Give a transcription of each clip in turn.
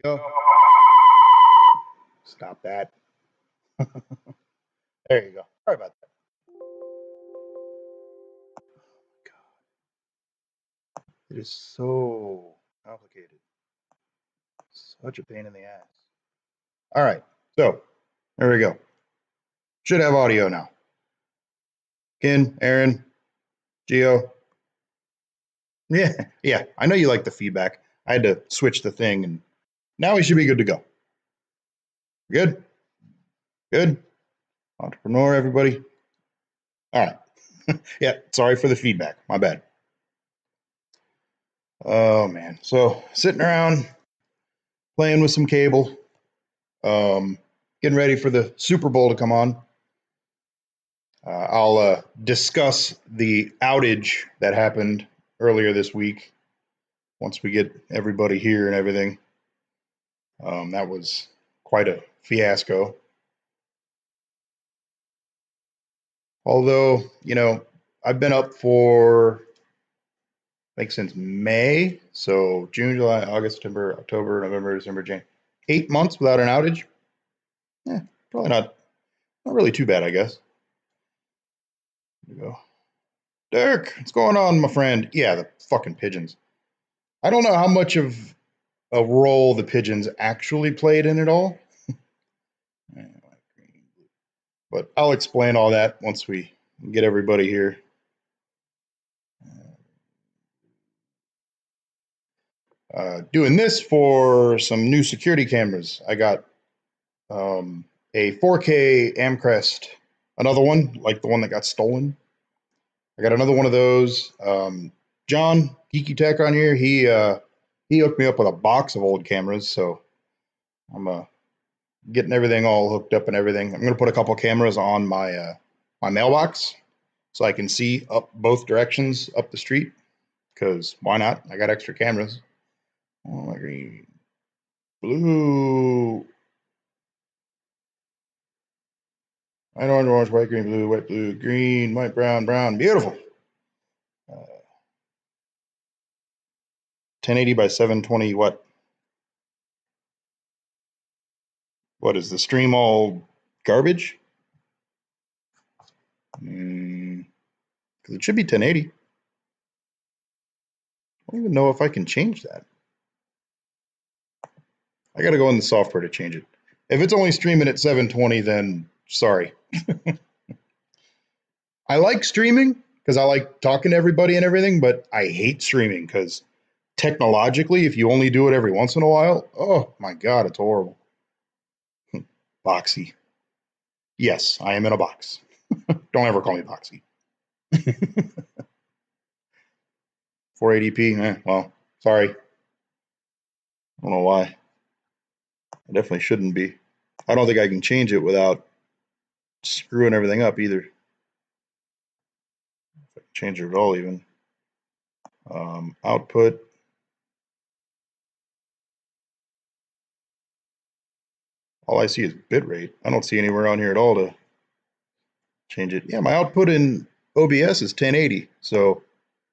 Go. Stop that. There you go. Sorry about that. It is so complicated. Such a pain in the ass. All right. So there we go. Should have audio now. Ken, Aaron, Geo. Yeah. I know you like the feedback. I had to switch the thing, and now we should be good to go. Good? Good? Entrepreneur, everybody? All right. Yeah, sorry for the feedback. My bad. Oh, man. So sitting around playing with some cable, getting ready for the Super Bowl to come on. I'll discuss the outage that happened earlier this week once we get everybody here and everything. That was quite a fiasco. Although, I've been up for, I think, since May. So June, July, August, September, October, November, December, January. 8 months without an outage. Probably not really too bad, I guess. There we go. Dirk, what's going on, my friend? Yeah, the fucking pigeons. I don't know how much of a role the pigeons actually played in it all. But I'll explain all that once we get everybody here. Doing this for some new security cameras. I got a 4K Amcrest, another one, like the one that got stolen. I got another one of those. John, Geeky Tech on here, he hooked me up with a box of old cameras, so I'm getting everything all hooked up and everything. I'm gonna put a couple cameras on my my mailbox so I can see up both directions up the street. Because why not? I got extra cameras. Oh my green, blue. I know orange, white, green, blue, white, blue, green, white, brown, brown. Beautiful. 1080 by 720. What? What is the stream all garbage? Because it should be 1080. I don't even know if I can change that. I got to go in the software to change it. If it's only streaming at 720, then sorry. I like streaming because I like talking to everybody and everything, but I hate streaming because technologically, if you only do it every once in a while, oh my God, it's horrible. Boxy. Yes, I am in a box. Don't ever call me Boxy. 480p, well, sorry. I don't know why. I definitely shouldn't be. I don't think I can change it without screwing everything up either. If I can change it at all, even. Output. All I see is bitrate. I don't see anywhere on here at all to change it. Yeah, my output in OBS is 1080. So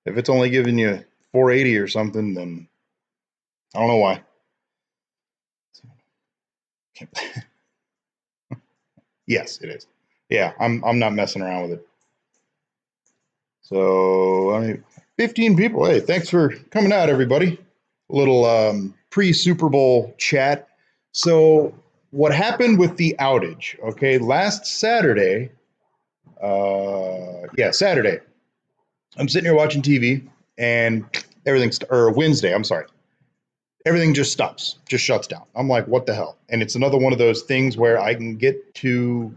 if it's only giving you 480 or something, then I don't know why. Yes, it is. Yeah, I'm not messing around with it. So 15 people. Hey, thanks for coming out, everybody. A little pre-Super Bowl chat. So what happened with the outage? Okay, last Saturday. Saturday. I'm sitting here watching TV, and or Wednesday. I'm sorry. Everything just stops, just shuts down. I'm like, what the hell? And it's another one of those things where I can get to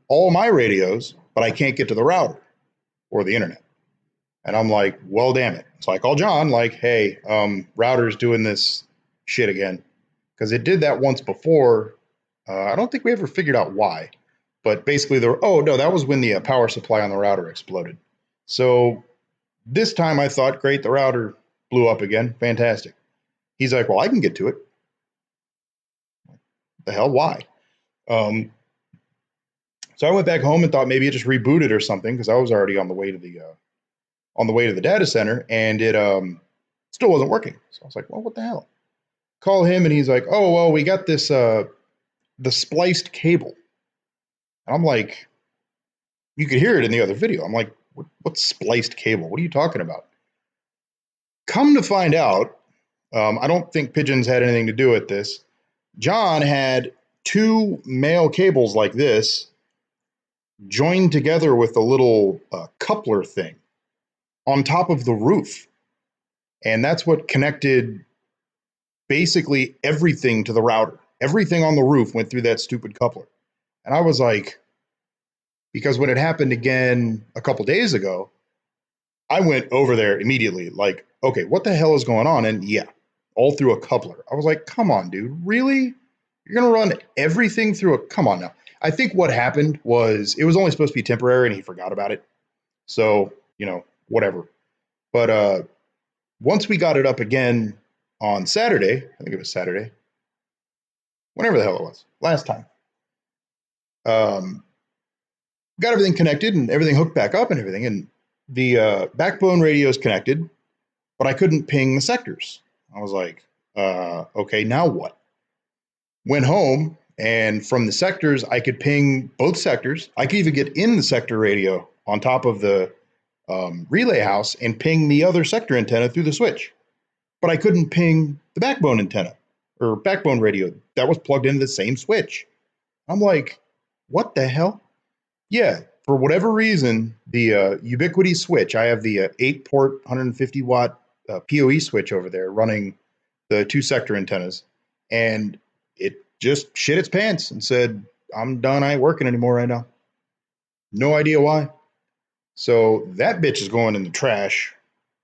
all my radios, but I can't get to the router or the internet. And I'm like, well, damn it. So I call John, like, hey, router's doing this shit again. Because it did that once before. I don't think we ever figured out why. But basically, that was when the power supply on the router exploded. So this time I thought, great, the router blew up again. Fantastic. He's like, well, I can get to it. The hell, why? So I went back home and thought maybe it just rebooted or something because I was already on the way to the data center, and it still wasn't working. So I was like, well, what the hell? Call him and he's like, oh, well, we got this, the spliced cable. And I'm like, you could hear it in the other video. I'm like, what's spliced cable? What are you talking about? Come to find out, I don't think pigeons had anything to do with this. John had two male cables like this joined together with a little coupler thing on top of the roof. And that's what connected basically everything to the router. Everything on the roof went through that stupid coupler. And I was like, because when it happened again a couple days ago, I went over there immediately, like, okay, what the hell is going on? And yeah, all through a coupler. I was like, come on, dude, really? You're gonna run everything through a, come on now. I think what happened was it was only supposed to be temporary and he forgot about it. So, whatever. But once we got it up again on Saturday, I think it was Saturday, whenever the hell it was, last time, got everything connected and everything hooked back up and everything. And the backbone radio is connected, but I couldn't ping the sectors. I was like, okay, now what? Went home, and from the sectors, I could ping both sectors. I could even get in the sector radio on top of the relay house and ping the other sector antenna through the switch. But I couldn't ping the backbone antenna or backbone radio that was plugged into the same switch. I'm like, what the hell? Yeah, for whatever reason, the Ubiquiti switch, I have the 8-port 150 watt PoE switch over there running the two sector antennas, and it just shit its pants and said, I'm done. I ain't working anymore right now. No idea why. So that bitch is going in the trash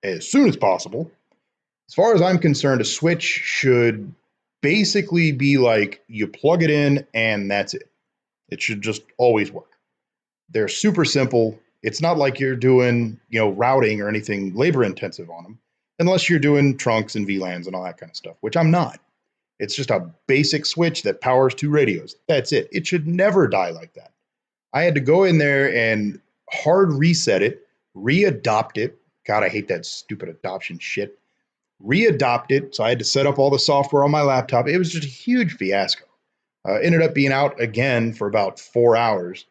as soon as possible. As far as I'm concerned, a switch should basically be like you plug it in and that's it. It should just always work. They're super simple. It's not like you're doing, routing or anything labor intensive on them, unless you're doing trunks and VLANs and all that kind of stuff, which I'm not. It's just a basic switch that powers two radios. That's it. It should never die like that. I had to go in there and hard reset it, readopt it. God, I hate that stupid adoption shit. Readopt it. So I had to set up all the software on my laptop. It was just a huge fiasco. Ended up being out again for about 4 hours.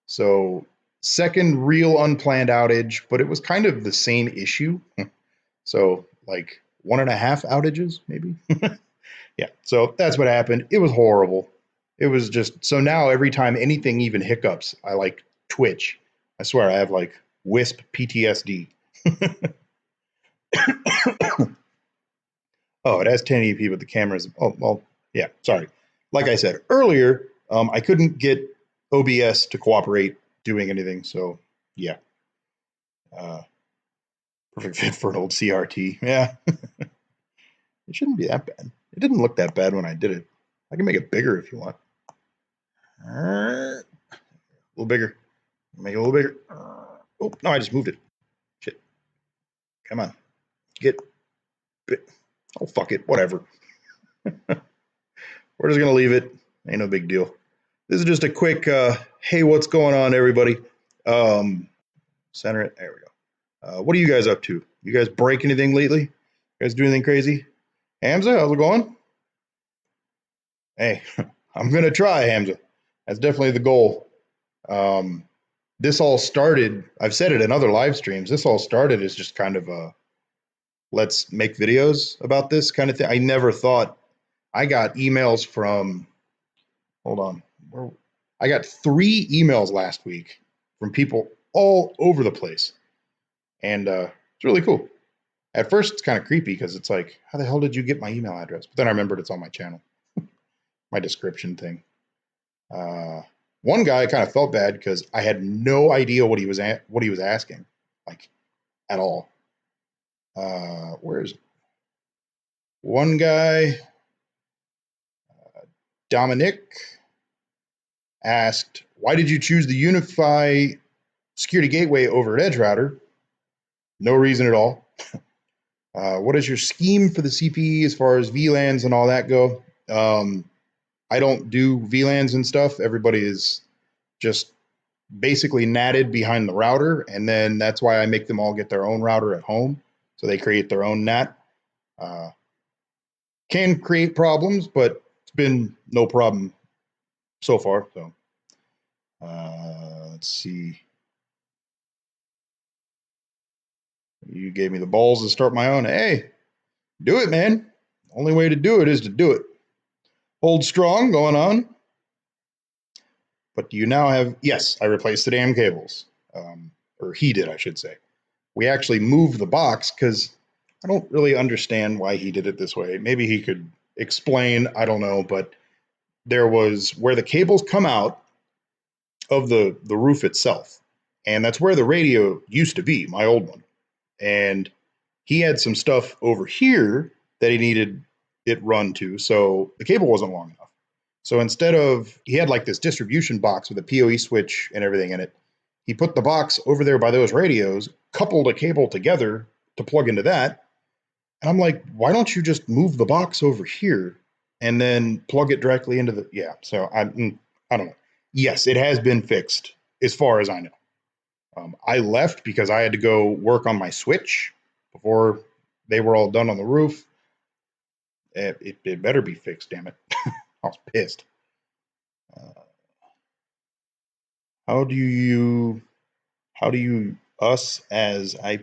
So second real unplanned outage, but it was kind of the same issue. So like 1.5 outages, maybe. Yeah. So that's what happened. It was horrible. It was just, so now every time anything even hiccups, I like twitch. I swear I have like WISP PTSD. Oh, it has 1080p, but the cameras. Oh, well, yeah, sorry. Like I said earlier, I couldn't get OBS to cooperate doing anything. So, yeah. Perfect fit for an old CRT. Yeah. It shouldn't be that bad. It didn't look that bad when I did it. I can make it bigger if you want. A little bigger. Make it a little bigger. Oh, no, I just moved it. Shit. Come on. Get. Oh, fuck it. Whatever. We're just going to leave it. Ain't no big deal. This is just a quick, hey, what's going on, everybody? Center it. There we go. What are you guys up to? You guys break anything lately? You guys do anything crazy? Hamza, how's it going? Hey, I'm going to try, Hamza. That's definitely the goal. This all started, I've said it in other live streams, this all started as just kind of a let's make videos about this kind of thing. I never thought, I got emails from, hold on, I got 3 emails last week from people all over the place. And it's really cool. At first, it's kind of creepy because it's like, how the hell did you get my email address? But then I remembered it's on my channel, my description thing. One guy kind of felt bad because I had no idea what he was asking, like at all. Where is it? One guy, Dominic, asked, "Why did you choose the Unify security gateway over an edge router?" No reason at all. What is your scheme for the CPE as far as VLANs and all that go? I don't do VLANs and stuff. Everybody is just basically natted behind the router, and then that's why I make them all get their own router at home, so they create their own NAT. Can create problems, but it's been no problem so far. So let's see. You gave me the balls to start my own. Hey, do it, man. Only way to do it is to do it. Hold strong going on. But you now have, yes, I replaced the damn cables. Or he did, I should say. We actually moved the box because I don't really understand why he did it this way. Maybe he could explain, I don't know, but there was where the cables come out of the roof itself. And that's where the radio used to be, my old one. And he had some stuff over here that he needed it run to, so the cable wasn't long enough. So instead of, he had like this distribution box with a PoE switch and everything in it, he put the box over there by those radios, coupled a cable together to plug into that. And I'm like, why don't you just move the box over here and then plug it directly into the, yeah. So I don't know. Yes, it has been fixed as far as I know. I left because I had to go work on my switch before they were all done on the roof. It better be fixed, damn it. I was pissed. Uh, how do you, us as I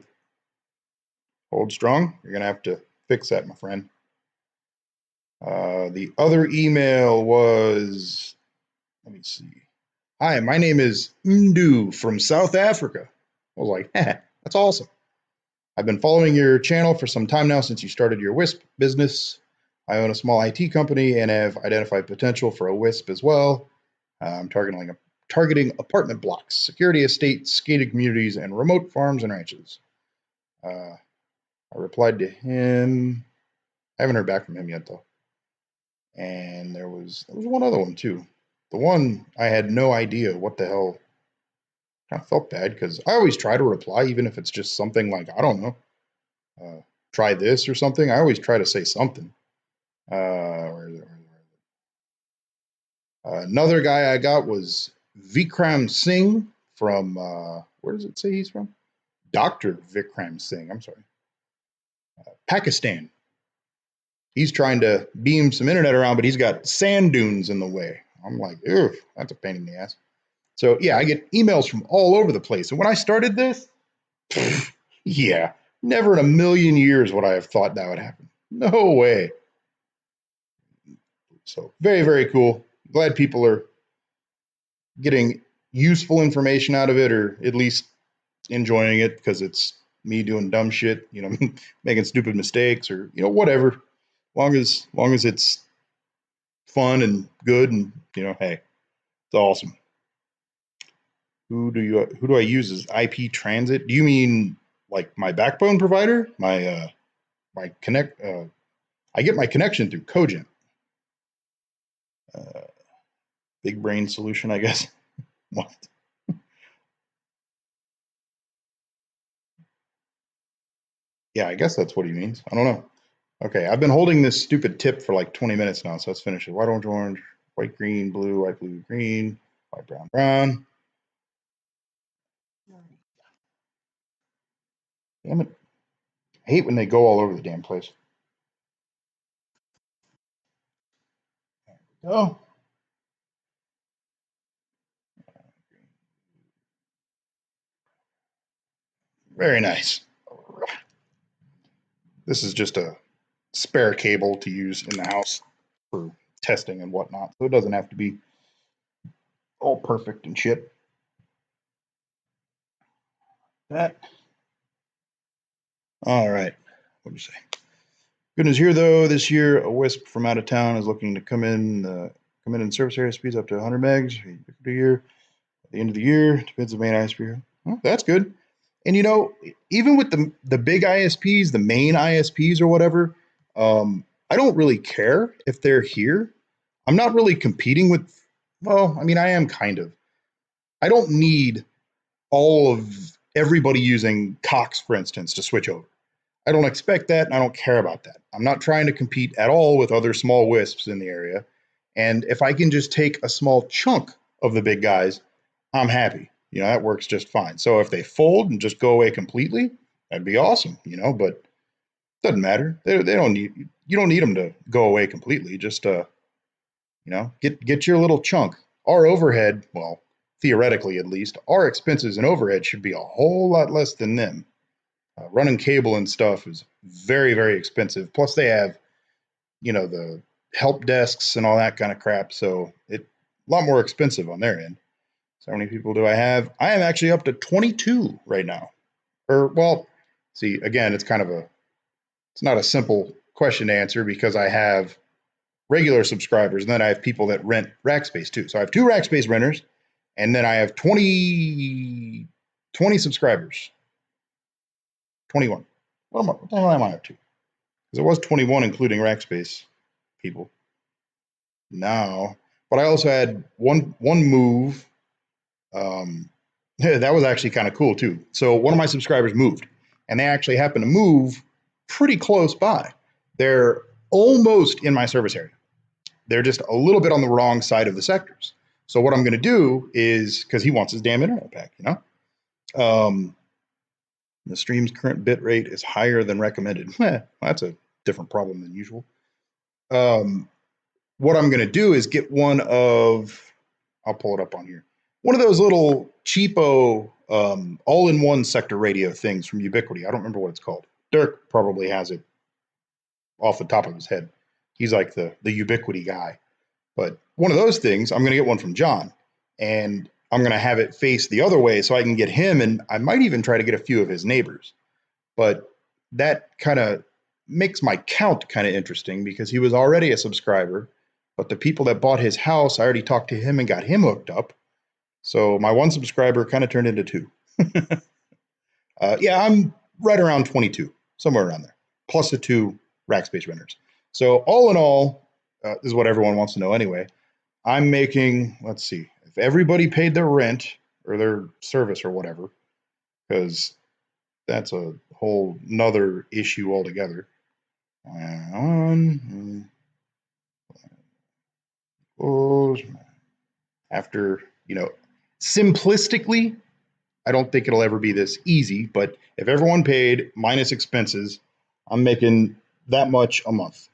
hold strong? You're going to have to fix that, my friend. The other email was, let me see. Hi, my name is Ndu from South Africa. I was like, that's awesome. I've been following your channel for some time now since you started your WISP business. I own a small IT company and have identified potential for a WISP as well. I'm targeting apartment blocks, security estates, gated communities, and remote farms and ranches. I replied to him. I haven't heard back from him yet, though. And there was one other one, too. The one I had no idea what the hell. I felt bad because I always try to reply, even if it's just something like, I don't know, try this or something. I always try to say something. Where is it? Another guy I got was Vikram Singh from, where does it say he's from? Dr. Vikram Singh, I'm sorry. Pakistan. He's trying to beam some internet around, but he's got sand dunes in the way. I'm like, ugh, that's a pain in the ass. So yeah, I get emails from all over the place. And when I started this, yeah, never in a million years would I have thought that would happen. No way. So very, very cool. Glad people are getting useful information out of it, or at least enjoying it, because it's me doing dumb shit, making stupid mistakes, or whatever. Long as it's fun and good, and hey, it's awesome. Who do I use as IP transit? Do you mean like my backbone provider? My connect. I get my connection through Cogent. Uh, Big brain solution, I guess. What? Yeah, I guess that's what he means. I don't know. Okay, I've been holding this stupid tip for like 20 minutes now, so let's finish it. White, orange, orange, white, green, blue, white, blue, green, white, brown, brown. Damn it. I hate when they go all over the damn place. Oh, very nice. This is just a spare cable to use in the house for testing and whatnot, so it doesn't have to be all perfect and shit. That. All right. What do you say? Good news here, though. This year, a WISP from out of town is looking to come in service area speeds up to 100 megs a year. At the end of the year, depends on the main ISP. Oh, that's good. And even with the big ISPs, the main ISPs or whatever, I don't really care if they're here. I'm not really competing with. Well, I mean, I am kind of. I don't need all of everybody using Cox, for instance, to switch over. I don't expect that, and I don't care about that. I'm not trying to compete at all with other small WISPs in the area. And if I can just take a small chunk of the big guys, I'm happy. That works just fine. So if they fold and just go away completely, that'd be awesome, but Doesn't matter. They don't need, you don't need them to go away completely. Just get your little chunk. Our overhead, well, theoretically at least, our expenses and overhead should be a whole lot less than them. Running cable and stuff is very, very expensive. Plus, they have, the help desks and all that kind of crap. So it's a lot more expensive on their end. So how many people do I have? I am actually up to 22 right now. Or, well, see, again, it's not a simple question to answer because I have regular subscribers and then I have people that rent rack space too. So I have two rack space renters and then I have 20 subscribers. 21. What the hell am I up to? Because it was 21 including Rackspace people. Now, but I also had one move. That was actually kind of cool too. So one of my subscribers moved, and they actually happened to move pretty close by. They're almost in my service area. They're just a little bit on the wrong side of the sectors. So what I'm going to do is, because he wants his damn internet back, the stream's current bit rate is higher than recommended. That's a different problem than usual. What I'm going to do is get I'll pull it up on here. One of those little cheapo all-in-one sector radio things from Ubiquiti. I don't remember what it's called. Dirk probably has it off the top of his head. He's like the Ubiquiti guy. But one of those things, I'm going to get one from John. And I'm going to have it face the other way so I can get him, and I might even try to get a few of his neighbors. But that kind of makes my count kind of interesting because he was already a subscriber. But the people that bought his house, I already talked to him and got him hooked up. So my one subscriber kind of turned into two. Yeah, I'm right around 22, somewhere around there, plus the two Rackspace renters. So all in all, this is what everyone wants to know anyway. I'm making, let's see, if everybody paid their rent or their service or whatever, because that's a whole nother issue altogether. After, simplistically, I don't think it'll ever be this easy, but if everyone paid minus expenses, I'm making that much a month.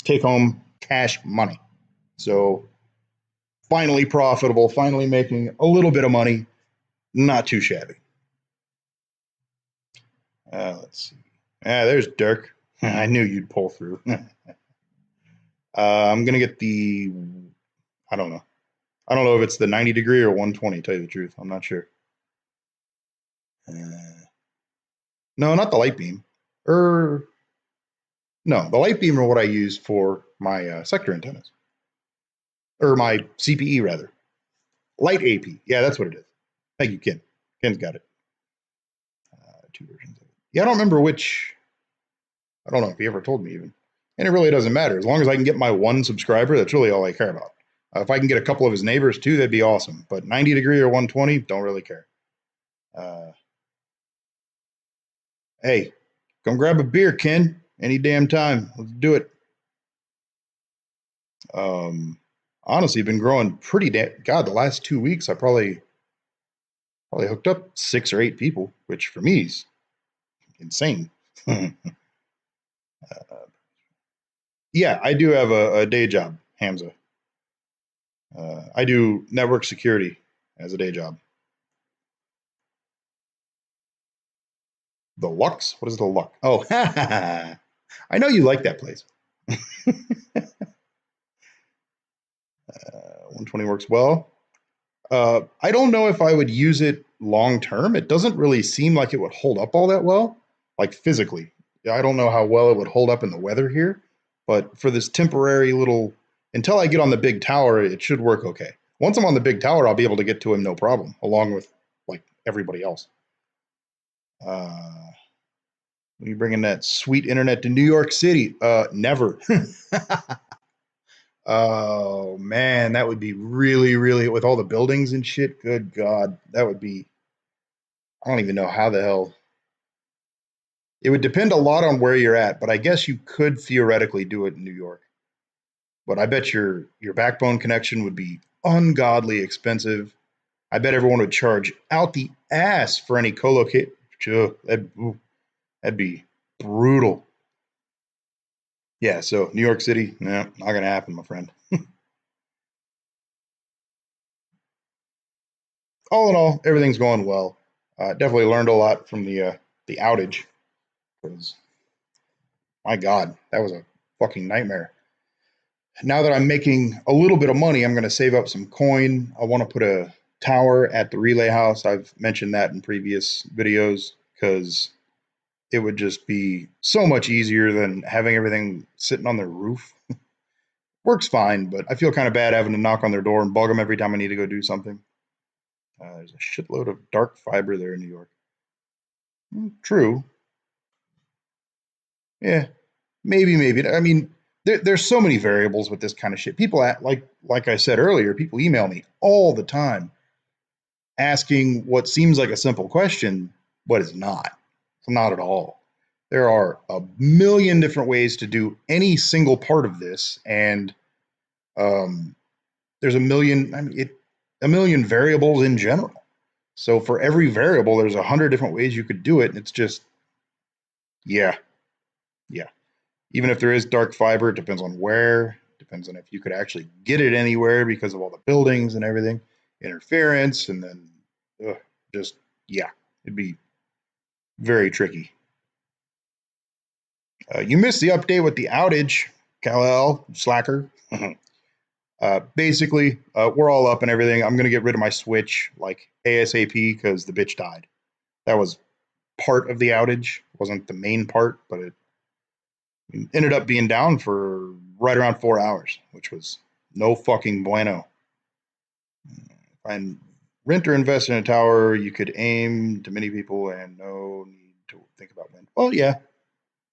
Take home cash money. So finally profitable, finally making a little bit of money. Not too shabby. Let's see. There's Dirk. I knew you'd pull through. I'm going to get I don't know. I don't know if it's the 90 degree or 120, to tell you the truth. I'm not sure. No, not the light beam. No, the light beam are what I use for my sector antennas. Or my CPE, rather. Light AP. Yeah, that's what it is. Thank you, Ken. Ken's got it. Two versions of it. Yeah, I don't remember which. I don't know if he ever told me even. And it really doesn't matter. As long as I can get my one subscriber, that's really all I care about. If I can get a couple of his neighbors too, that'd be awesome. But 90 degree or 120, don't really care. Hey, come grab a beer, Ken. Any damn time. Let's do it. Honestly, been growing pretty God, the last 2 weeks I probably hooked up 6 or 8 people, which for me is insane. Yeah, I do have a day job, Hamza. I do network security as a day job. The Lux? What is the Lux? Oh, I know you like that place. 120 works well. I don't know if I would use it long term. It doesn't really seem like it would hold up all that well, like physically. I don't know how well it would hold up in the weather here, but for this temporary little, until I get on the big tower, it should work okay. Once I'm on the big tower, I'll be able to get to him no problem, along with like everybody else. When you bringing that sweet internet to New York City? Never. Oh man, that would be really, really, with all the buildings and shit. Good God, that would be. I don't even know how the hell. It would depend a lot on where you're at, but I guess you could theoretically do it in New York. But I bet your backbone connection would be ungodly expensive. I bet everyone would charge out the ass for any co-locate. That'd be brutal. Yeah, so New York City, no, not gonna happen, my friend. All in all, everything's going well. Definitely learned a lot from the outage because my God, that was a fucking nightmare. Now that I'm making a little bit of money, I'm going to save up some coin. I want to put a tower at the relay house. I've mentioned that in previous videos because it would just be so much easier than having everything sitting on their roof. Works fine, but I feel kind of bad having to knock on their door and bug them every time I need to go do something. There's a shitload of dark fiber there in New York. True. Yeah, maybe. I mean, there's so many variables with this kind of shit. People like I said earlier, people email me all the time asking what seems like a simple question, but it's not. It's not at all. There are a million different ways to do any single part of this, and um, there's a million variables in general. So for every variable, there's 100 different ways you could do it, and it's just yeah, yeah. Even if there is dark fiber, it depends on where, depends on if you could actually get it anywhere because of all the buildings and everything, interference, and then ugh, just yeah, it'd be very tricky. You missed the update with the outage, Kal-El, slacker. Basically, we're all up and everything. I'm gonna get rid of my switch like ASAP because the bitch died. That was part of the outage, wasn't the main part, but it ended up being down for right around 4 hours, which was no fucking bueno. And rent or invest in a tower, you could aim to many people and no need to think about wind. Well, yeah,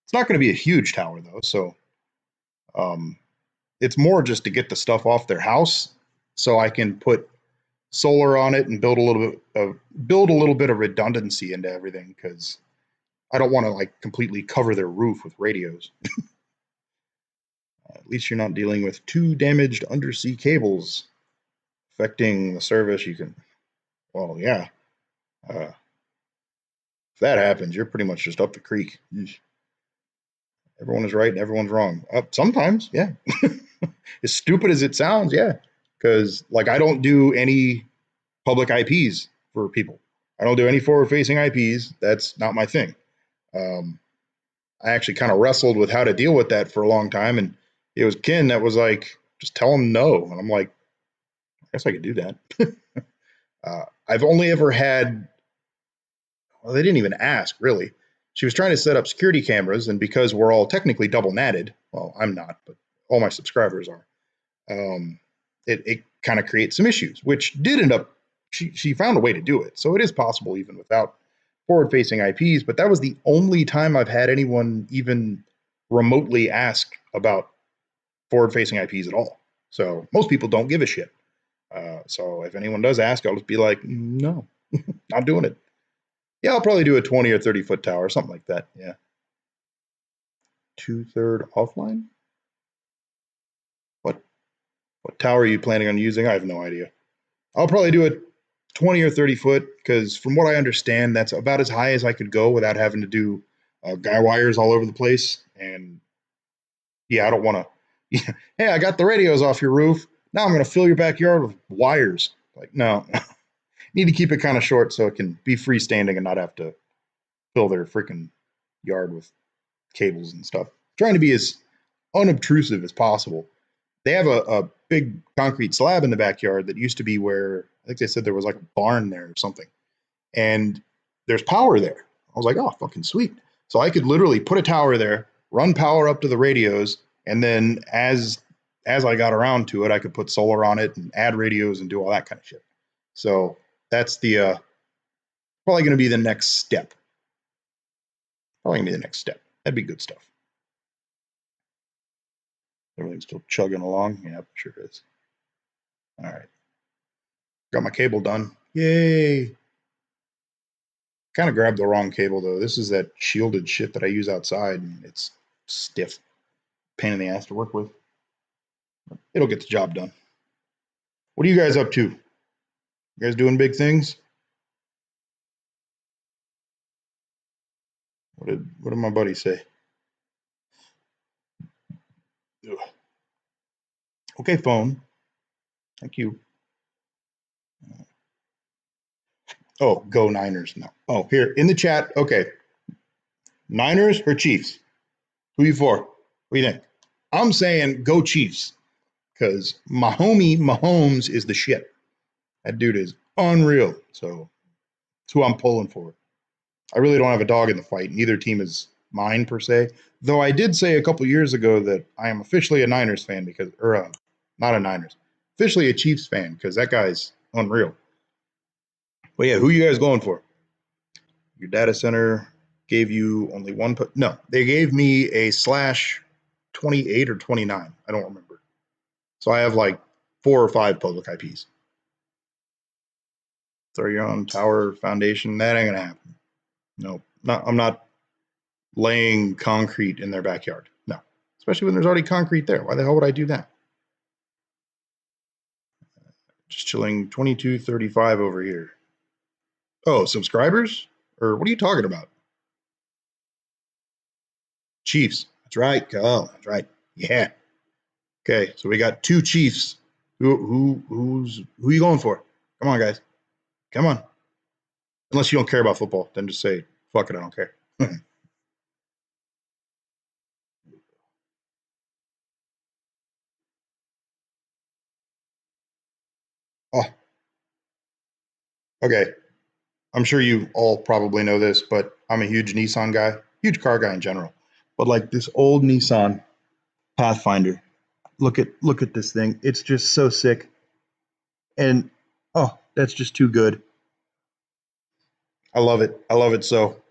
it's not going to be a huge tower though, so um, it's more just to get the stuff off their house, so I can put solar on it and build a little bit of redundancy into everything because I don't want to like completely cover their roof with radios. At least you're not dealing with two damaged undersea cables affecting the service. You can, well, yeah. If that happens, you're pretty much just up the creek. Everyone is right and everyone's wrong. Sometimes, yeah. As stupid as it sounds, yeah. Because like I don't do any public IPs for people. I don't do any forward-facing IPs. That's not my thing. Um, I actually kind of wrestled with how to deal with that for a long time, and it was Ken that was like, "Just tell them no," and I'm like, "I guess I could do that." I've only ever had, well, they didn't even ask really. She was trying to set up security cameras, and because we're all technically double natted, well, I'm not, but all my subscribers are. Um, it kind of creates some issues, which did end up. She found a way to do it, so it is possible even without forward-facing IPs. But that was the only time I've had anyone even remotely ask about forward-facing IPs at all. So most people don't give a shit. So if anyone does ask, I'll just be like, no, not doing it. Yeah, I'll probably do a 20 or 30 foot tower, something like that. Yeah. Two-third offline? What what tower are you planning on using? I have no idea. I'll probably do a 20 or 30 foot because from what I understand, that's about as high as I could go without having to do guy wires all over the place. And yeah, I don't want to. Yeah, hey, I got the radios off your roof. Now I'm going to fill your backyard with wires. Like, no, need to keep it kind of short so it can be freestanding and not have to fill their freaking yard with cables and stuff. Trying to be as unobtrusive as possible. They have a big concrete slab in the backyard that used to be where I think they said there was like a barn there or something. And there's power there. I was like, oh, fucking sweet. So I could literally put a tower there, run power up to the radios, and then as I got around to it, I could put solar on it and add radios and do all that kind of shit. So that's the probably going to be the next step. Probably going to be the next step. That'd be good stuff. Everything's still chugging along. Yeah, sure is. All right. Got my cable done. Yay. Kind of grabbed the wrong cable though. This is that shielded shit that I use outside, and it's stiff. Pain in the ass to work with. It'll get the job done. What are you guys up to? You guys doing big things? What did my buddy say? Okay, phone. Thank you. Oh, go Niners. No. Oh, here in the chat. Okay. Niners or Chiefs? Who you for? What do you think? I'm saying go Chiefs because my homie Mahomes is the shit. That dude is unreal. So it's who I'm pulling for. I really don't have a dog in the fight. Neither team is mine per se. Though I did say a couple years ago that I am officially a Niners fan because, or not a Niners, officially a Chiefs fan because that guy's unreal. But yeah, who you guys going for? Your data center gave you only one put. No, they gave me a slash 28 or 29. I don't remember. So I have like 4 or 5 public IPs. Throw your own tower foundation. That ain't gonna happen. No, not. I'm not laying concrete in their backyard. No, especially when there's already concrete there. Why the hell would I do that? Just chilling 2235 over here. Oh, subscribers? Or what are you talking about? Chiefs. That's right. Oh, that's right. Yeah. Okay, so we got 2 Chiefs. Who you going for? Come on, guys. Come on. Unless you don't care about football, then just say fuck it. I don't care. Oh, okay. I'm sure you all probably know this, but I'm a huge Nissan guy, huge car guy in general. But like this old Nissan Pathfinder, look at this thing. It's just so sick. And oh, that's just too good. I love it. I love it so.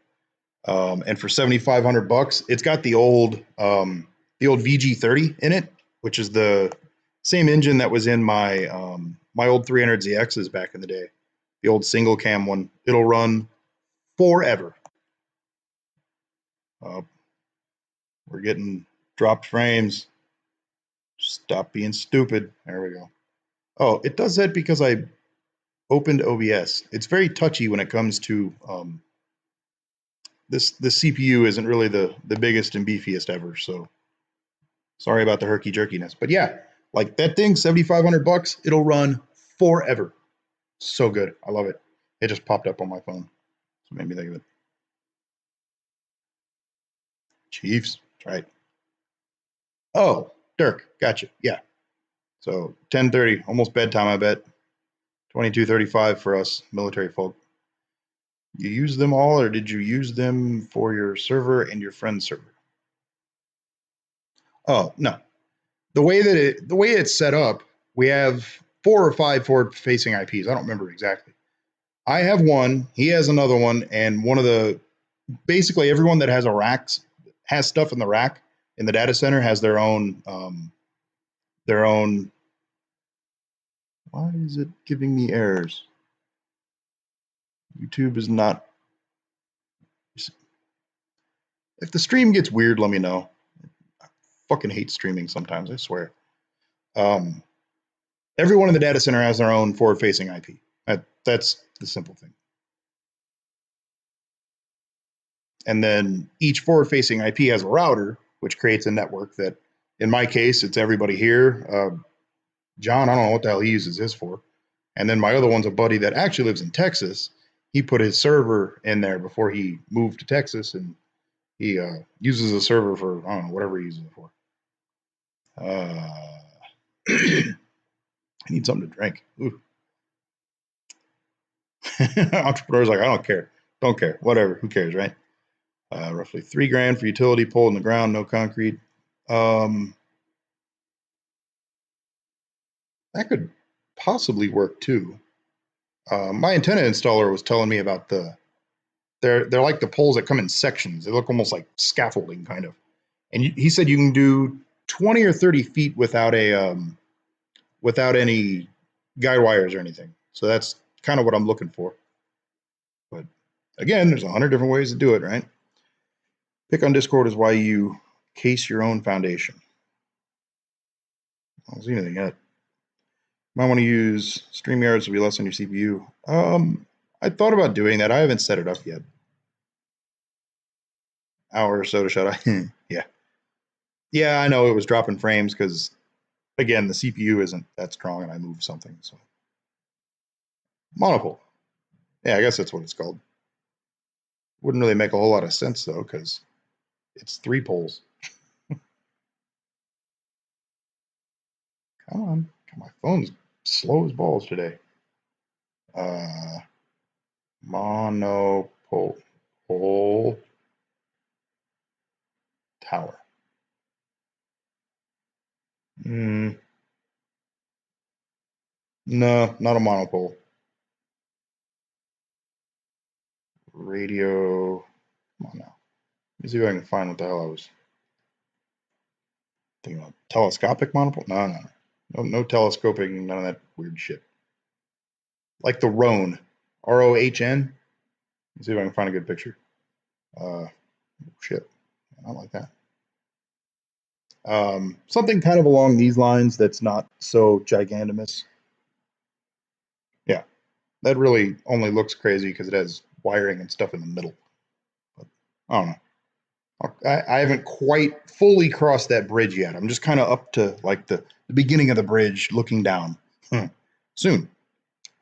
And for 7,500 bucks, it's got the old VG30 in it, which is the same engine that was in my old 300ZXs back in the day, the old single cam one. It'll run forever. Uh, we're getting dropped frames. Stop being stupid. There we go. Oh, it does that because I opened OBS. It's very touchy when it comes to the CPU isn't really the biggest and beefiest ever. So sorry about the herky jerkiness. But yeah, like that thing, 7,500 bucks, it'll run forever. So good. I love it. It just popped up on my phone. So it made me think of it. Chiefs. That's right. Oh, Dirk. Gotcha. Yeah. So 10:30, almost bedtime, I bet. 22:35 for us military folk. You use them all, or did you use them for your server and your friend's server? Oh, no. The way it's set up, we have 4 or 5 forward-facing IPs. I don't remember exactly. I have one, he has another one, and one of the basically everyone that has a racks has stuff in the rack in the data center has their own. Why is it giving me errors? YouTube is not. If the stream gets weird, let me know. I fucking hate streaming sometimes, I swear. Um, Everyone in the data center has their own forward-facing IP. That's the simple thing. And then each forward-facing IP has a router, which creates a network that, in my case, it's everybody here. John, I don't know what the hell he uses his for. And then my other one's a buddy that actually lives in Texas. He put his server in there before he moved to Texas, and he uses a server for, I don't know, whatever he uses it for. I need something to drink. Entrepreneur's like, I don't care. Don't care. Whatever. Who cares, right? Roughly $3,000 for utility pole in the ground, no concrete. Um, that could possibly work too. My antenna installer was telling me about they're like the poles that come in sections. They look almost like scaffolding, kind of. And he said you can do 20 or 30 feet without any guide wires or anything. So that's kind of what I'm looking for. But again, there's 100 different ways to do it, right? Pick on Discord is why you case your own foundation. I don't see anything yet. Might want to use StreamYards to be less on your CPU. I thought about doing that. I haven't set it up yet. Hour or so to shut off. Yeah. Yeah, I know it was dropping frames because Again, the CPU isn't that strong, and I moved something. So monopole. Yeah, I guess that's what it's called. Wouldn't really make a whole lot of sense though, because it's 3 poles. Come on, my phone's slow as balls today. Monopole pole tower. No, not a monopole. Radio. Come on now. Let me see if I can find what the hell I was thinking about. Telescopic monopole? No telescoping, none of that weird shit. Like the Rohn. ROHN. Let's see if I can find a good picture. Shit. Not like that. Something kind of along these lines that's not so gigantimous. Yeah, that really only looks crazy because it has wiring and stuff in the middle. But I don't know. I haven't quite fully crossed that bridge yet. I'm just kind of up to like the beginning of the bridge looking down. Soon.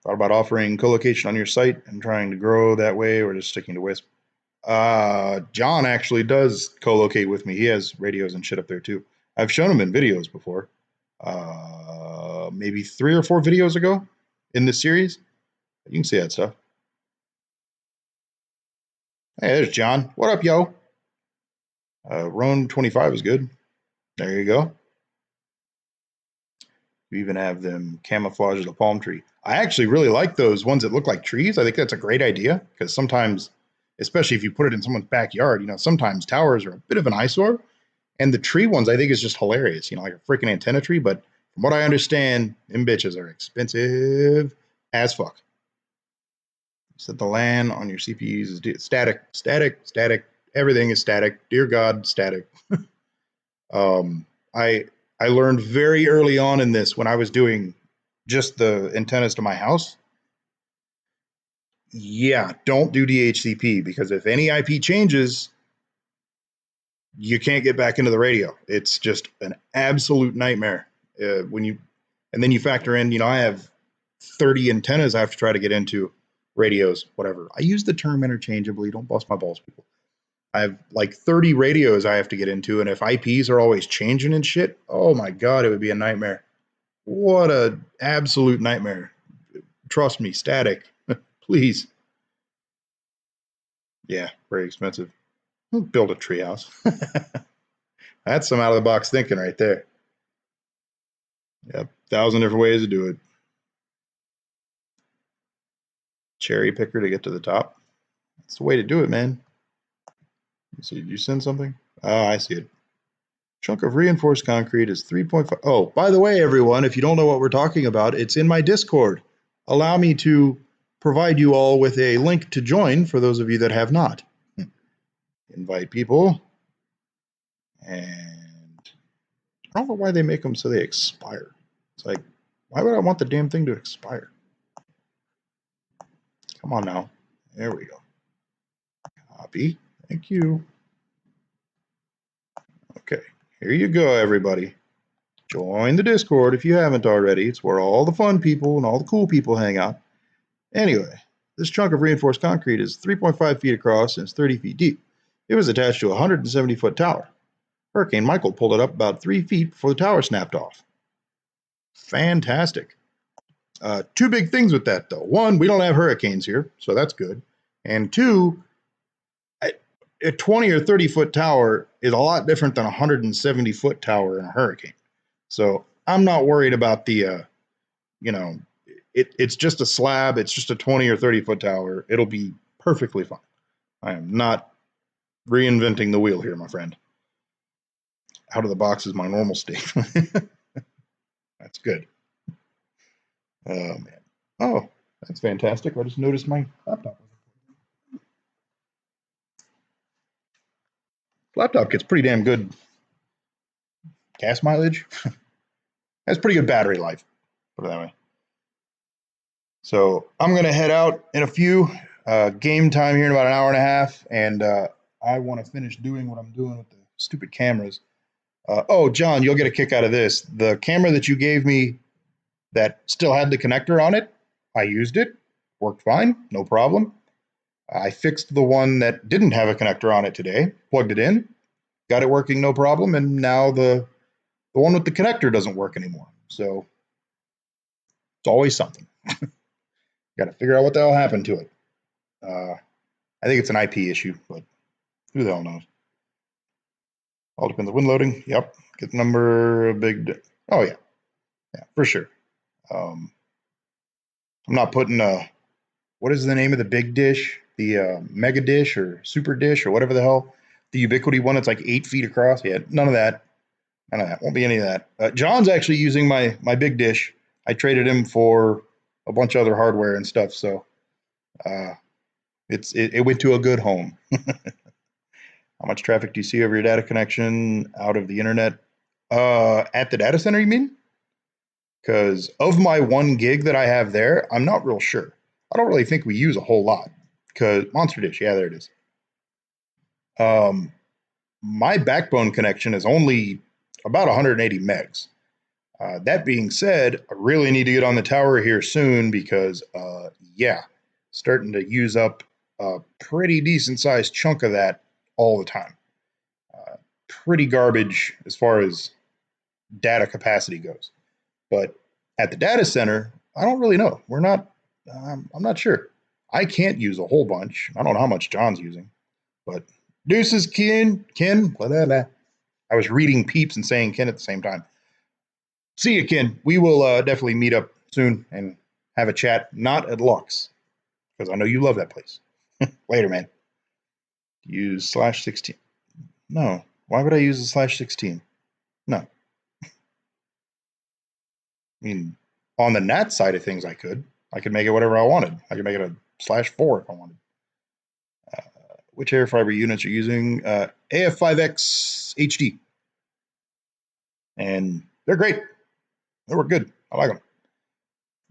Thought about offering co-location on your site and trying to grow that way or just sticking to WISP. John actually does co-locate with me. He has radios and shit up there too. I've shown him in videos before. Maybe 3 or 4 videos ago in this series. You can see that stuff. Hey, there's John. What up, yo? Roan 25 is good. There you go. We even have them camouflage as a palm tree. I actually really like those ones that look like trees. I think that's a great idea because sometimes, especially if you put it in someone's backyard, sometimes towers are a bit of an eyesore. And the tree ones, I think, is just hilarious. Like a freaking antenna tree. But from what I understand, them bitches are expensive as fuck. Set the LAN on your CPUs is static. Everything is static. Dear God, static. I learned very early on in this when I was doing just the antennas to my house. Yeah, don't do DHCP because if any IP changes, you can't get back into the radio. It's just an absolute nightmare. And then you factor in, I have 30 antennas I have to try to get into, radios, whatever. I use the term interchangeably. Don't bust my balls, people. I have like 30 radios I have to get into, and if IPs are always changing and shit, oh my God, it would be a nightmare. What a absolute nightmare. Trust me, static. Please. Yeah, very expensive. Build a treehouse. That's some out of the box thinking right there. Yep, 1,000 different ways to do it. Cherry picker to get to the top. That's the way to do it, man. So did you send something? Oh, I see it. Chunk of reinforced concrete is 3.5. Oh, by the way, everyone, if you don't know what we're talking about, it's in my Discord. Allow me to provide you all with a link to join for those of you that have not. Invite people. And I don't know why they make them so they expire. It's like, why would I want the damn thing to expire? Come on now. There we go. Copy. Thank you. Okay. Here you go, everybody. Join the Discord if you haven't already. It's where all the fun people and all the cool people hang out. Anyway, this chunk of reinforced concrete is 3.5 feet across and it's 30 feet deep. It was attached to a 170-foot tower. Hurricane Michael pulled it up about 3 feet before the tower snapped off. Fantastic. 2 big things with that, though. 1, we don't have hurricanes here, so that's good. And 2, a 20 or 30-foot tower is a lot different than a 170-foot tower in a hurricane. So I'm not worried about the, it's just a slab. It's just a 20 or 30-foot tower. It'll be perfectly fine. I am not reinventing the wheel here, my friend. Out of the box is my normal state. That's good. Oh, man. Oh, that's fantastic. I just noticed my laptop gets pretty damn good gas mileage. Has pretty good battery life, put it that way. So I'm going to head out in a few. Game time here in about an hour and a half, and I want to finish doing what I'm doing with the stupid cameras. Oh, John, you'll get a kick out of this. The camera that you gave me that still had the connector on it, I used it, worked fine, no problem. I fixed the one that didn't have a connector on it today, plugged it in, got it working no problem, and now the one with the connector doesn't work anymore. So it's always something. Got to figure out what the hell happened to it. I think it's an IP issue, but who the hell knows? All depends on wind loading. Yep. Get the number big. Oh yeah, yeah, for sure. Um, I'm not putting what is the name of the big dish? The mega dish or super dish or whatever the hell. The Ubiquiti one that's like 8 feet across. Yeah, none of that. None of that. Won't be any of that. John's actually using my big dish. I traded him for a bunch of other hardware and stuff. So uh, it went to a good home. How much traffic do you see over your data connection out of the internet? At the data center, you mean? Because of my 1 gig that I have there, I'm not real sure. I don't really think we use a whole lot. Because Monster Dish, yeah, there it is. Um, my backbone connection is only about 180 megs. That being said, I really need to get on the tower here soon because, yeah, starting to use up a pretty decent sized chunk of that all the time. Pretty garbage as far as data capacity goes. But at the data center, I don't really know. I'm not sure. I can't use a whole bunch. I don't know how much John's using, but deuces, Ken, blah, blah, blah. I was reading peeps and saying Ken at the same time. See you, Ken. We will definitely meet up soon and have a chat, not at Lux, because I know you love that place. Later, man. Use /16. No. Why would I use the /16? No. I mean, on the NAT side of things, I could. I could make it whatever I wanted. I could make it a /4 if I wanted. Which air fiber units are using? AF5X HD. And they're great. They work good. I like them.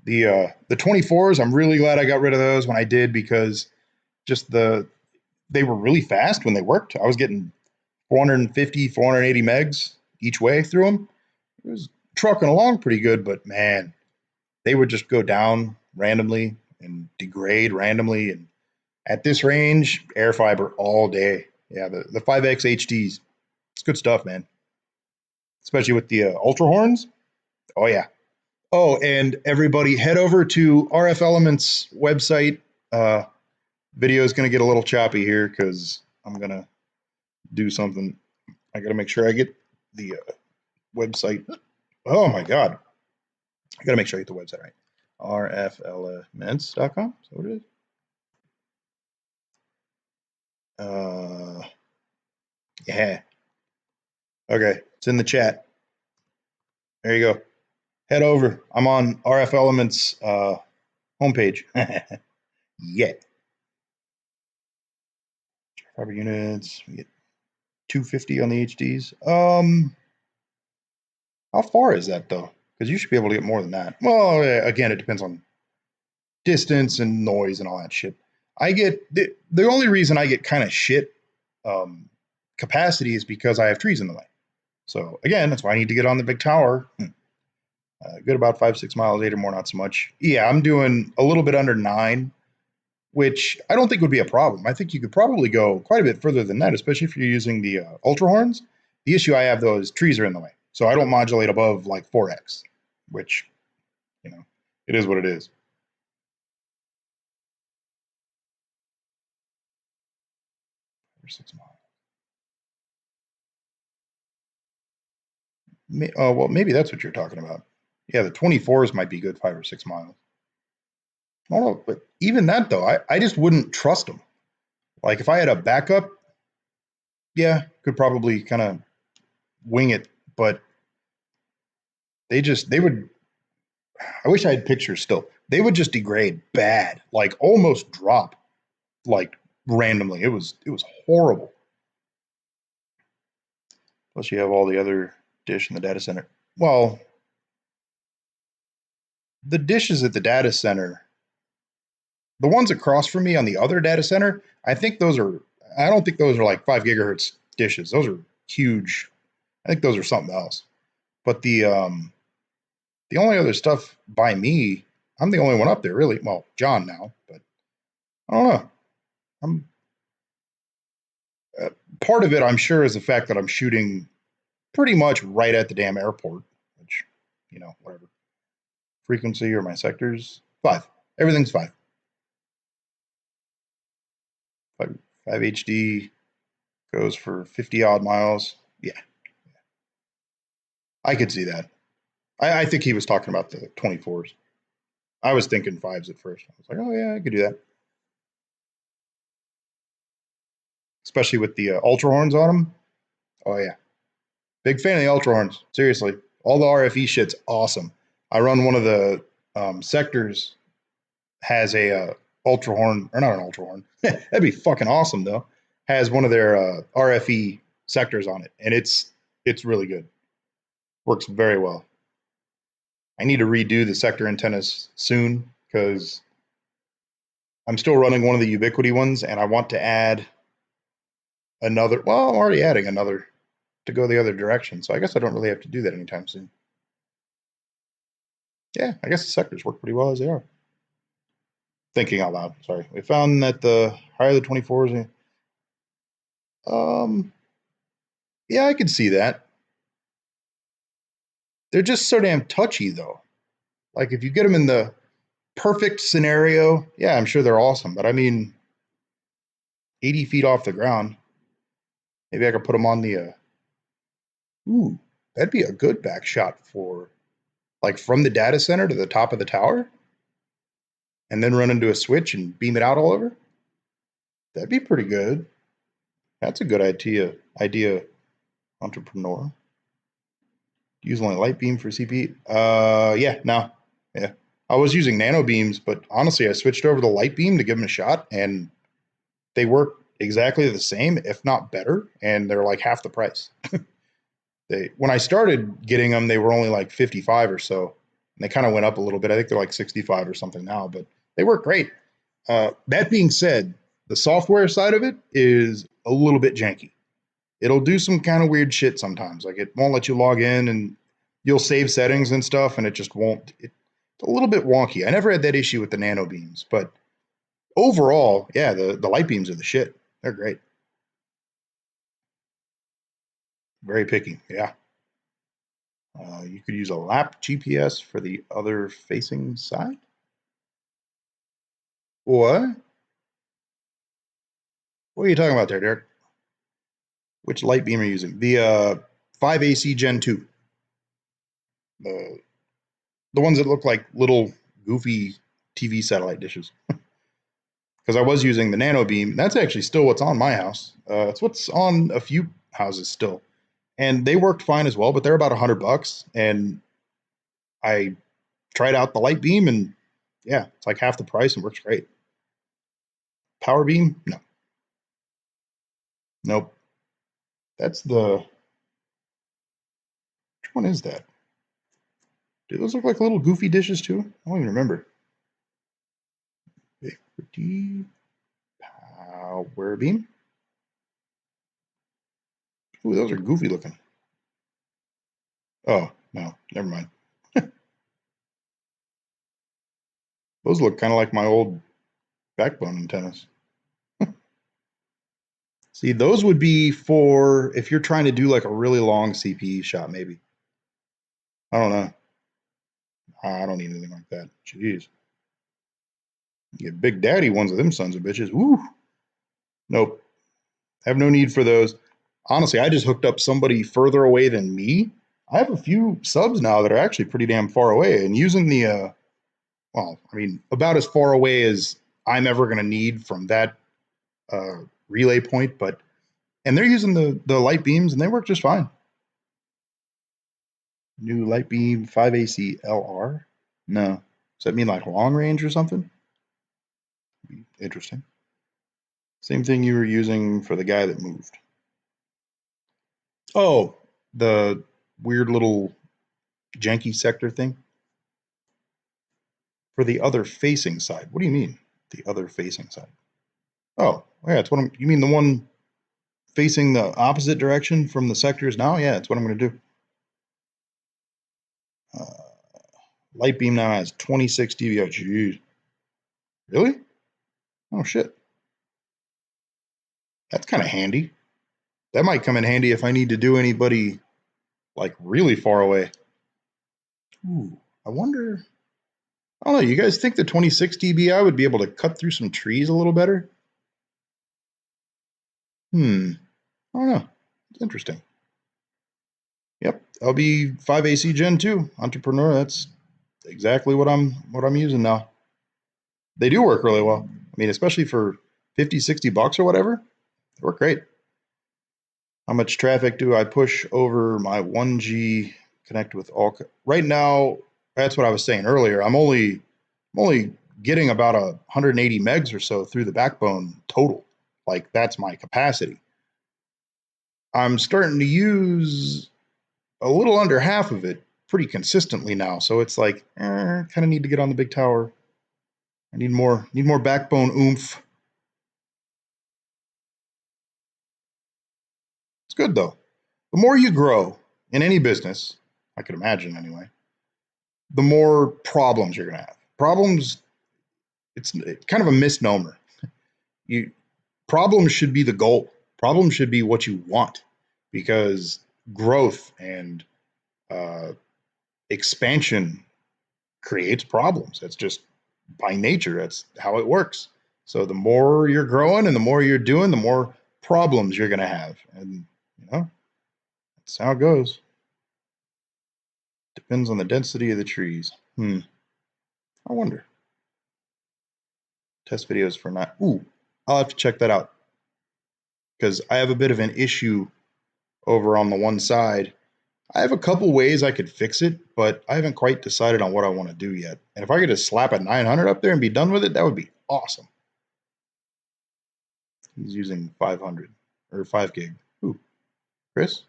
The 24s, I'm really glad I got rid of those when I did because just they were really fast when they worked. I was getting 450, 480 megs each way through them. It was trucking along pretty good, but man, they would just go down randomly and degrade randomly. And at this range, air fiber all day. Yeah, the 5X HDs, it's good stuff, man. Especially with the Ultra Horns. Oh, yeah. Oh, and everybody head over to RF Elements website. Video is going to get a little choppy here because I'm going to do something. I got to make sure I get the website. Oh, my God. I got to make sure I get the website right. rfelements.com. Is that what it is? Yeah. Okay. It's in the chat. There you go. Head over. I'm on RF Elements homepage. Yeah. Fiber units. We get 250 on the HDs. How far is that though? Because you should be able to get more than that. Well, again, it depends on distance and noise and all that shit. I get the only reason I get kind of shit capacity is because I have trees in the way. So again, that's why I need to get on the big tower. Good about 5-6 miles, 8 or more, not so much. Yeah, I'm doing a little bit under 9, which I don't think would be a problem. I think you could probably go quite a bit further than that, especially if you're using the Ultra Horns. The issue I have though is trees are in the way, so I don't modulate above like 4x, which it is what it is. For 6 miles. Well, maybe that's what you're talking about. Yeah, the 24s might be good 5 or 6 miles. I don't know, but even that though, I just wouldn't trust them. Like if I had a backup, yeah, could probably kind of wing it, but they would. I wish I had pictures still. They would just degrade bad, like almost drop, like randomly. It was horrible. Plus, you have all the other dish in the data center. Well, the dishes at the data center, the ones across from me on the other data center, I think those are. I don't think those are like 5 gigahertz dishes. Those are huge. I think those are something else. But the only other stuff by me, I'm the only one up there, really. Well, John now, but I don't know. I'm part of it, I'm sure, is the fact that I'm shooting pretty much right at the damn airport, which, whatever. Frequency or my sectors, 5. Everything's 5. 5, 5 HD goes for 50 odd miles. Yeah, I could see that. I think he was talking about the 24s. I was thinking 5s at first. I was like, oh, yeah, I could do that. Especially with the ultra horns on them. Oh, yeah. Big fan of the ultra horns. Seriously. All the RFE shit's awesome. I run one of the sectors has a ultra horn, or not an ultra horn. That'd be fucking awesome though. Has one of their RFE sectors on it, and it's really good. Works very well. I need to redo the sector antennas soon because I'm still running one of the Ubiquiti ones, and I want to add another. Well, I'm already adding another to go the other direction, so I guess I don't really have to do that anytime soon. Yeah, I guess the sectors work pretty well as they are. Thinking out loud. Sorry, we found that the higher the 24s. Um, yeah, I could see that. They're just so damn touchy, though. Like, if you get them in the perfect scenario, yeah, I'm sure they're awesome. But I mean, 80 feet off the ground, maybe I could put them on the. Ooh, that'd be a good back shot for, like, from the data center to the top of the tower, and then run into a switch and beam it out all over. That'd be pretty good. That's a good idea. Entrepreneur. Use only light beam for CP. Yeah, no, yeah. I was using nano beams, but honestly, I switched over to light beam to give them a shot, and they work exactly the same, if not better, and they're like half the price. When I started getting them, they were only like 55 or so, and they kind of went up a little bit. I think they're like 65 or something now, but they work great. That being said, the software side of it is a little bit janky. It'll do some kind of weird shit sometimes. Like it won't let you log in, and you'll save settings and stuff, and it just won't. It's a little bit wonky. I never had that issue with the nano beams, but overall, yeah, the light beams are the shit. They're great. Very picky. Yeah. You could use a lap GPS for the other facing side. What? What are you talking about there, Derek? Which light beam are you using? The 5AC Gen 2. The the ones that look like little goofy TV satellite dishes. Because I was using the nano beam. That's actually still what's on my house. It's what's on a few houses still, and they worked fine as well. But they're about $100, and I tried out the light beam, and yeah, it's like half the price and works great. Power beam? No, nope. That's the which one is that? Do those look like little goofy dishes too? I don't even remember. Ubiquiti power beam. Ooh, those are goofy looking. Oh no, never mind. Those look kind of like my old backbone antennas. See, those would be for if you're trying to do like a really long CPE shot, maybe. I don't know. I don't need anything like that. Jeez. You get big daddy ones of them sons of bitches. Woo. Nope. Have no need for those. Honestly, I just hooked up somebody further away than me. I have a few subs now that are actually pretty damn far away, and using the well, I mean, about as far away as I'm ever going to need from that relay point, but and they're using the light beams and they work just fine. New light beam 5AC LR? No. Does that mean like long range or something? Interesting. Same thing you were using for the guy that moved. Oh, the weird little janky sector thing? For the other facing side. What do you mean? The other facing side? Oh, yeah, it's what you mean the one. facing the opposite direction from the sectors now, yeah, that's what I'm going to do. Light beam now has 26 dBi. Jeez. Really? Oh, shit. That's kind of handy. That might come in handy if I need to do anybody like really far away. Ooh, I wonder. I don't know. You guys think the 26 dBi would be able to cut through some trees a little better? I don't know. It's interesting. Yep, LB 5AC Gen 2 Entrepreneur. That's exactly what I'm using now. They do work really well. I mean, especially for 50, 60 bucks or whatever, they work great. How much traffic do I push over my 1G connect with all? Right now, that's what I was saying earlier. I'm only getting about 180 megs or so through the backbone total. Like that's my capacity. I'm starting to use a little under half of it pretty consistently now. So it's like, kind of need to get on the big tower. I need more backbone oomph. It's good though. The more you grow in any business, I could imagine anyway, the more problems you're gonna have. Problems, it's kind of a misnomer. You Problems should be the goal. Problems should be what you want because growth and uh, expansion creates problems. That's just by nature. That's how it works. So the more you're growing and the more you're doing, the more problems you're going to have. And, that's how it goes. Depends on the density of the trees. I wonder. Test videos for not. Ooh, I'll have to check that out because I have a bit of an issue over on the one side. I have a couple ways I could fix it, but I haven't quite decided on what I want to do yet. And if I could just slap a 900 up there and be done with it, that would be awesome. He's using 500 or 5 gig. Ooh, Chris?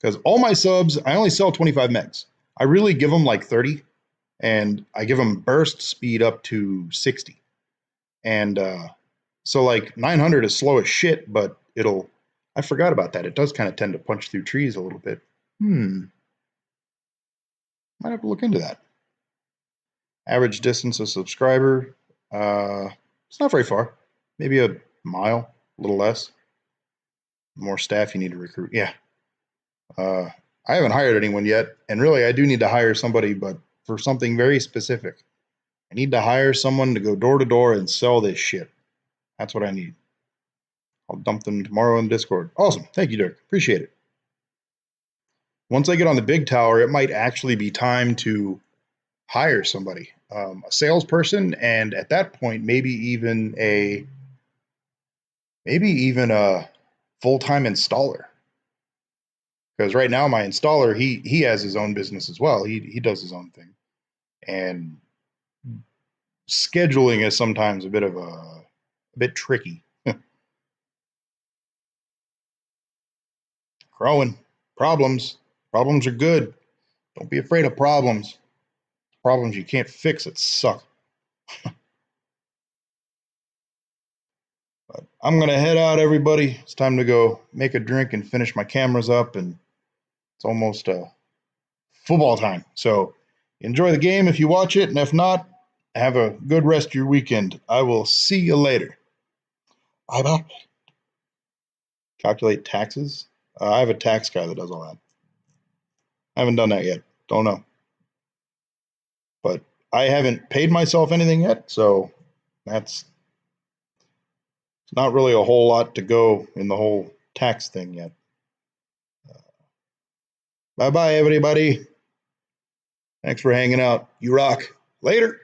Because all my subs, I only sell 25 megs. I really give them like 30, and I give them burst speed up to 60. And so like 900 is slow as shit, but I forgot about that. It does kind of tend to punch through trees a little bit. Might have to look into that. Average distance of subscriber, it's not very far. Maybe a mile, a little less. More staff you need to recruit. Yeah. I haven't hired anyone yet, and really I do need to hire somebody, but for something very specific. I need to hire someone to go door to door and sell this shit. That's what I need. I'll dump them tomorrow in Discord. Awesome. Thank you, Dirk. Appreciate it. Once I get on the big tower, it might actually be time to hire somebody, a salesperson, and at that point, maybe even a full-time installer. Because right now, my installer, he has his own business as well. He does his own thing, and scheduling is sometimes a bit tricky. Growing problems. Problems are good. Don't be afraid of problems. Problems you can't fix that suck. But I'm gonna head out, everybody. It's time to go make a drink and finish my cameras up, and it's almost football time. So enjoy the game if you watch it, and if not, have a good rest of your weekend. I will see you later. Bye bye. Calculate taxes. I have a tax guy that does all that. I haven't done that yet. Don't know. But I haven't paid myself anything yet, so that's not really a whole lot to go in the whole tax thing yet. Bye bye, everybody. Thanks for hanging out. You rock. Later.